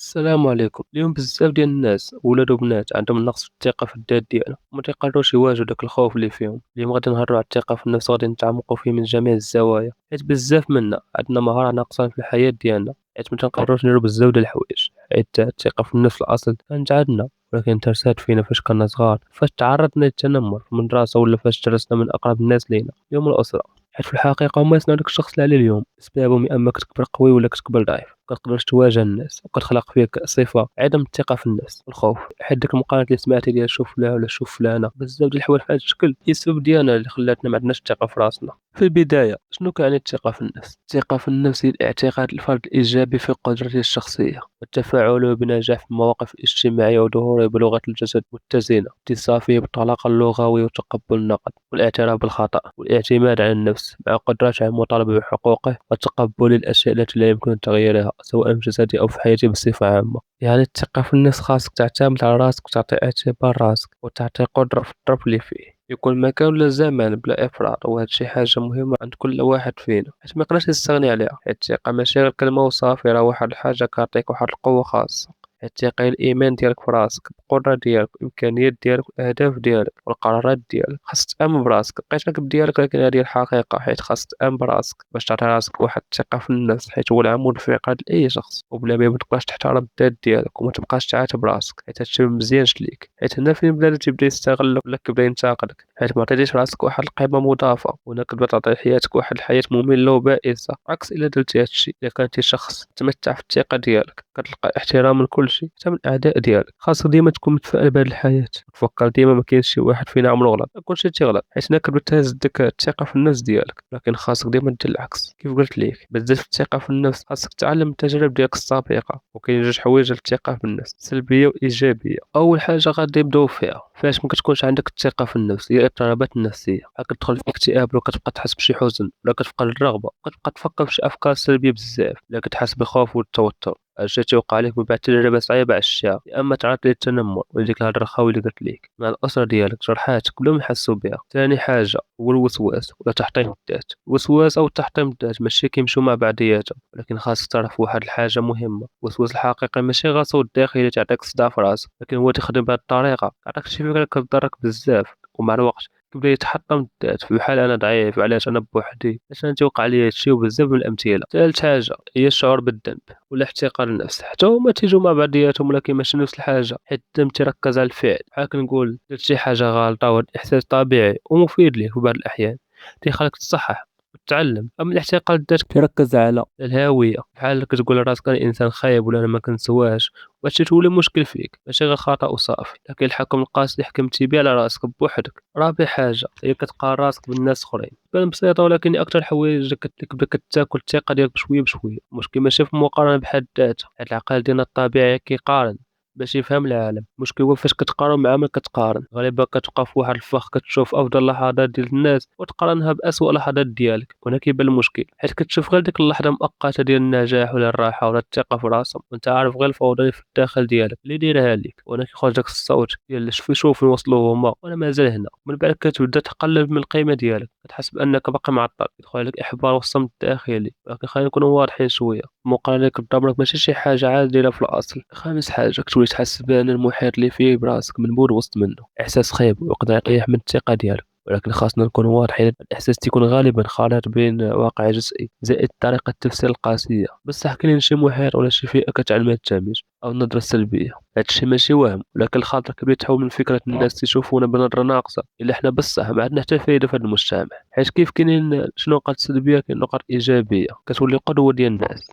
السلام عليكم. اليوم بزاف ديال الناس ولاد وبنات عندهم نقص في الثقة في الذات ديالهم، وما تيقدروش يواجهوا داك الخوف اللي فيهم. اليوم غادي نهضروا على الثقة في النفس، غادي نتعمقوا فيه من جميع الزوايا، حيت بزاف منا عندنا مهارة ناقصة في الحياة ديالنا، حيت ما تنقدروش نديروا بزاف ديال الحوايج. حيت الثقة في النفس في الأصل كانت عندنا، ولكن ترسات فينا فاش كنا صغار، فاش تعرضنا للتنمر في المدرسة ولا فاش درسنا من أقرب الناس لينا اليوم الأسرة. حيت في الحقيقة هما يصنعوا داك الشخص اللي على اليوم، سببهم يا اما كتكبر قوي ولا كتكبر ضعيف، مكتقدرش تواجه الناس، وكتخلق فيك صفة عدم الثقة في النفس والخوف. حيت ديك المقالات اللي سمعتي ديال شوف فلان ولا شوف فلانة، بزاف ديال الحوايج بحال هاد الشكل هي السبب ديالنا اللي خلاتنا ما عندناش الثقة في راسنا. في البداية شنو كيعني الثقة في النفس؟ الثقة في النفس هي الاعتقاد الفرد الإيجابي في قدرته الشخصية والتفاعل بنجاح في المواقف الاجتماعية، وظهوره بلغة الجسد متزنة، اتصافه بالطلاقة اللغوي وتقبل النقد والاعتراف بالخطأ والاعتماد على النفس، مع قدرته على المطالبة بحقوقه وتقبل الأشياء التي لا يمكن تغييرها سواء في جسدي أو في حياتي بصفة عامة. يعني الثقة في النفس خاصك تعتمد على راسك وتعطي اعتبار راسك وتعطي قدرة في الظرف اللي فيه يكون مكان ولا زمان بلا إفراط، وهاد شي حاجة مهمة عند كل واحد فينا حيت ميقدرش يستغني عليها. حيت الثقة ماشي غير كلمة وصافي، راه واحد الحاجة كتعطيك واحد القوة خاصة. الثقة هي الإيمان ديالك في راسك، القدرة ديالك، الإمكانيات ديالك، والأهداف ديالك والقرارات ديالك. خاصك تآمن براسك، مبقيتش بديالك، ولكن هذه الحقيقة. حيت خاصك تآمن براسك باش تعطي راسك واحد الثقة في النفس، حيت هو العمود الفقري لأي شخص. وبلا ما تبقاش تحترم الذات ديالك وما تبقاش تعاتب راسك، حيت هادشي ممزيانش ليك. حيت هنا فين بنادم تيبدا يستغلك ولا كيبدا ينتقدك، حيت ما عطيتيش راسك واحد القيمة مضافة، وهنا كتبدا تعطي حياتك واحد الحياة مملة وبائسة. عكس إلا درتي هادشي، إلا كنتي شخص تمتع في الثقة ديالك، كتلقى احترام من كل شيء حتى من الأعداء ديالك. خاصك ديما تكون متفائل بهاد الحياة، تفكر ديما ما كاينش شي واحد فينا عمرو غلط، كلشي تيغلط. حيت هنا كتبدا تهز ديك الثقة في النفس ديالك، لكن خاصك ديما دير العكس. كيف قلت ليك بزاف الثقة في النفس، خاصك تعلم من التجارب ديالك السابقة. وكاين جوج حوايج للثقة في النفس، سلبية وإيجابية. أول حاجة غادي نبداو فيها، فاش ما كتكونش عندك الثقة في النفس، هي الاضطرابات النفسية. كتدخل في اكتئاب، ولا كتبقى تحس بشي حزن، ولا كتفقد الرغبة، كتبقى تفكر في شي أفكار سلبية بزاف، ولا كتحس بالخوف والتوتر. هادشي تيوقع عليك من بعد تجربة صعيبة عشتها، يا اما تعرضت للتنمر ولا ديك الهضره الخاويه اللي قلت ليك مع الاسره ديالك، جرحاتك بلا ما يحسوا بها. ثاني حاجه هو الوسواس ولا تحطيم الذات. الوسواس او تحطيم الذات ماشي كيمشيو مع بعضياتهم، ولكن خاصك تعرف واحد الحاجه مهمه: الوسواس الحقيقي ماشي غير صوت داخلي تعطيك صداع في راسك، لكن هو تخدم بهذه الطريقه يعطيك شي فكره كتضرك بزاف، ومع الوقت كيبدا يتحطم الذات. بحال انا ضعيف، علاش انا بوحدي، علاش انا تيوقع لي هادشي، وبزاف من الامثله. ثالث حاجه هي الشعور بالذنب والاحتقار للنفس. حتى هما تيجوا مع بعضياتهم، ولكن ماشي نفس الحاجة. حيت الذنب تيركز على الفعل، بحال كنقول درت شي حاجة غلطة، وهاد الإحساس طبيعي ومفيد ليك في بعض الأحيان، تيخليك تصحح وتتعلم. أما الاحتقان الذاتي كيركز على الهوية، بحال كتقول لراسك أنا إنسان خايب ولا أنا ما كنسواش. وهادشي تولي مشكل فيك، ماشي غير خطأ وصافي. لكن الحكم القاسي اللي حكمتي به على راسك بوحدك. رابع حاجة هي كتقارن راسك بالناس الآخرين. تبان بسيطة، ولكن أكتر الحوايج كتبدا كتاكل الثقة ديالك بشوية بشوية. المشكل ماشي في المقارنة بحد ذاتها، حيت العقل ديالنا الطبيعي كيقارن باش يفهم العالم. المشكل هو فاش كتقارن مع من كتقارن. غالبا كتبقى في واحد الفخ كتشوف افضل لحظات ديال الناس وتقارنها باسوأ لحظات ديالك. هنا كيبان المشكل، حيت كتشوف غير ديك اللحظه المؤقته ديال النجاح ولا الراحه ولا الثقه في راسهم، وانت عارف غير الفوضى اللي في الداخل ديالك اللي دايرها ليك. وهنا كيخرج داك الصوت ديال شوف فين وصلوا هما وانا مازال هنا. من بعد كتبدا تقلل من القيمه ديالك، كتحس بانك باقي معطل، يدخل عليك احباط والصمت الداخلي. ولكن خلينا نكونوا واضحين شويه، المقارنه اللي كتضرك ماشي شي حاجه عادله في الاصل. خامس حاجه كتولي تحس بان المحيط اللي فيه براسك منبوذ وسط منه، احساس خايب ويقدر يطيح من الثقه ديالك. ولكن خاصنا نكونوا واضحين، الاحساس تيكون غالبا خليط بين واقع جزئي زائد طريقه التفسير القاسيه. بصح كاين شي محيط ولا شي فئه كتعلم التمييز او النظره السلبيه. هادشي ماشي وهم، ولكن الخاطر كيبدا يتحول من فكره الناس تيشوفونا بنظره ناقصه الا حنا بصح ما عندنا حتى فايده في هذا المجتمع. حيت كيف كاينين شي نقاط سلبيه، كاين نقاط ايجابيه كتولي قدوه ديال الناس.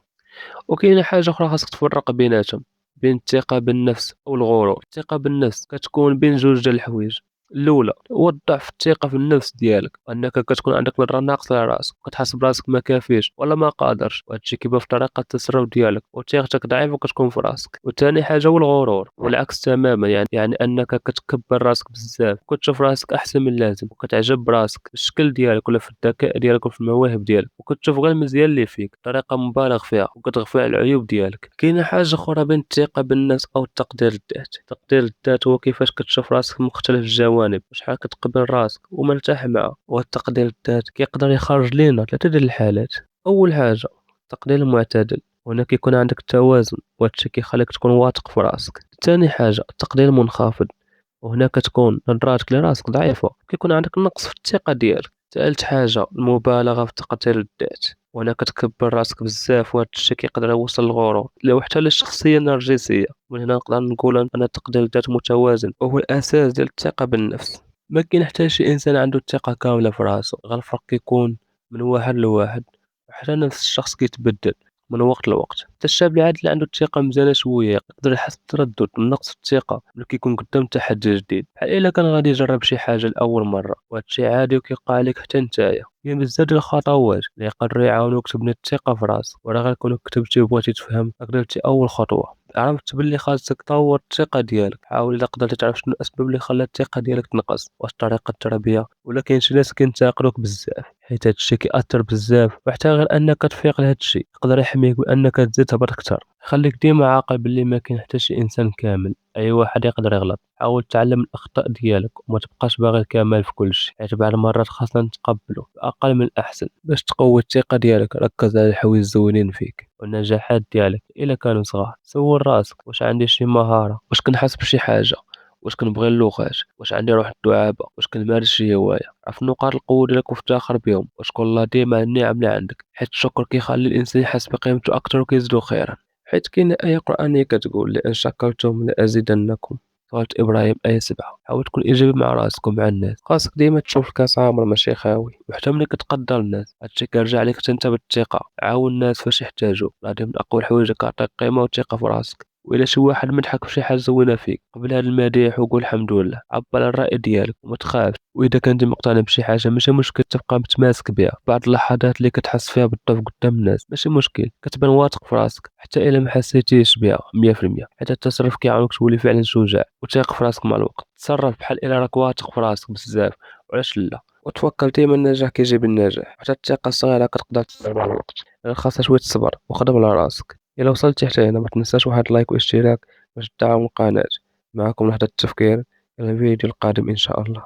وكاينه حاجه اخرى خاصك تفرق بيناتهم، بين الثقه بالنفس او الغرور. الثقه بالنفس كتكون بين جوج ديال الحوايج. الاولى هو الضعف الثقه في النفس ديالك، انك كتكون عندك نظره ناقصه لراسك، كتحس براسك ما كافيش ولا ما قادرش، وهادشي كيبان في طريقه التصرف ديالك، وثقتك ضعيفه كتكون في راسك. وثاني حاجه هو الغرور، والعكس تماما. يعني انك كتكبر راسك بزاف، وكتشوف راسك احسن من اللازم، وكتعجب براسك في الشكل ديالك ولا في الذكاء ديالك وفي المواهب ديالك، وكتشوف غير المزيان اللي فيك بطريقه مبالغ فيها، وكتغفل على العيوب ديالك. كاينه حاجه اخرى بين الثقه بالنفس او التقدير الذات. تقدير الذات هو كيفاش كتشوف راسك في مختلف الجوانب، شحال كتقبل راسك ومرتاح معه. والتقدير الذات كيقدر يخرج لينا ثلاثه ديال الحالات. اول حاجه التقدير المعتدل، وهنا كيكون عندك التوازن، وهذا الشي كيخليك تكون واثق في راسك. تاني حاجة التقدير المنخفض، وهنا كتكون نظرتك لراسك ضعيفة، كيكون عندك نقص في الثقة ديالك. تالت حاجة المبالغة في تقدير الذات، وهنا كتكبر راسك بزاف، وهذا الشي كيقدر يوصل للغرور لو حتى للشخصية النرجسية. من هنا نقدر نقول أن تقدير الذات متوازن وهو الأساس ديال الثقة بالنفس. ما كاين حتى شي إنسان عنده الثقة كاملة في راسو، غير الفرق كيكون من واحد لواحد، وحتى نفس الشخص كيتبدل من وقت لوقت. حتى الشاب العادي اللي عنده الثقة مزيانة شوية يقدر يحس بتردد من نقص في الثقة ملي كيكون قدام تحدي جديد، بحال إلا كان غادي يجرب شي حاجة لأول مرة، وهذا الشي عادي وكيوقع عليك حتى نتايا. كاين بزاف ديال الخطوات اللي يقدروا يعاونوك تبني الثقة في راسك، وراه غير كونك كتبتي وبغيتي تفهم راك درتي أول خطوة. عرفت بلي خاصك تطور الثقة ديالك، حاول إلا قدرتي تعرف شنو الأسباب اللي خلات الثقة ديالك تنقص، واش طريقة التربية ولا كاين شي ناس كينتقدوك بزاف، حيت هاد الشي كيأثر بزاف. وحتى غير أنك تفيق لهاد الشي يقدر يحميك بأنك تزيد تهبط أكتر. خليك ديما عاقل بلي ما كاين حتى شي إنسان كامل، أي واحد يقدر يغلط. حاول تعلم من الأخطاء ديالك وما تبقاش باغي الكمال في كلشي، حيت بعض المرات خاصنا نتقبلو الأقل من الأحسن. باش تقوي الثقة ديالك ركز على الحوايج الزوينين فيك والنجاحات ديالك إلا كانوا صغار. سول راسك واش عندي شي مهارة، واش كنحس بشي حاجة، واش كنبغي اللغات، واش عندي روح الدعابة، واش كنمارس شي هواية. عرف نقاط القوة ديالك وافتخر بهم، واشكر الله ديما على النعم اللي عندك، حيت الشكر كيخلي الإنسان يحس بقيمته أكتر وكيزيدو خيرا. حيت كاينة آية قرآنية كتقول لئن شكرتم لأزيدنكم، سورة إبراهيم آية 7. حاول تكون إيجابي مع راسك ومع الناس، خاصك ديما تشوف الكاس عامر ماشي خاوي. وحتى ملي كتقدر الناس هادشي كيرجع ليك حتى انت بالثقة. عاون الناس فاش يحتاجوك، هادي من أقوى الحوايج اللي كيعطيك قيمة وثقة في راسك. وإلا شي واحد مدحك بشي حاجة زوينة فيك، قبل هاد المديح وقول الحمد لله، عبر على الرأي ديالك وما تخافش. وإذا كنتي مقتنع بشي حاجة ماشي مشكل تبقى متماسك بها. بعض اللحظات اللي كتحس فيها بالضعف قدام الناس ماشي مشكل، كتبان واثق في راسك حتى إلا ما حسيتيش بها 100%. حيت التصرف كيعاونك تولي فعلا شجاع وتثق في راسك مع الوقت. تصرف بحال إلا راك واثق في راسك بزاف، وعلاش لا. وتفكر ديما النجاح كيجي بالنجاح، حتى الثقة الصغيرة كتقدر تزيد مع الوقت، غير خاصها شوية صبر وخدم على راسك. إلا وصلتي حتى هنا ما تنساش واحد لايك واشتراك باش تدعم القناة. معكم وحدة التفكير، إلى الفيديو القادم إن شاء الله.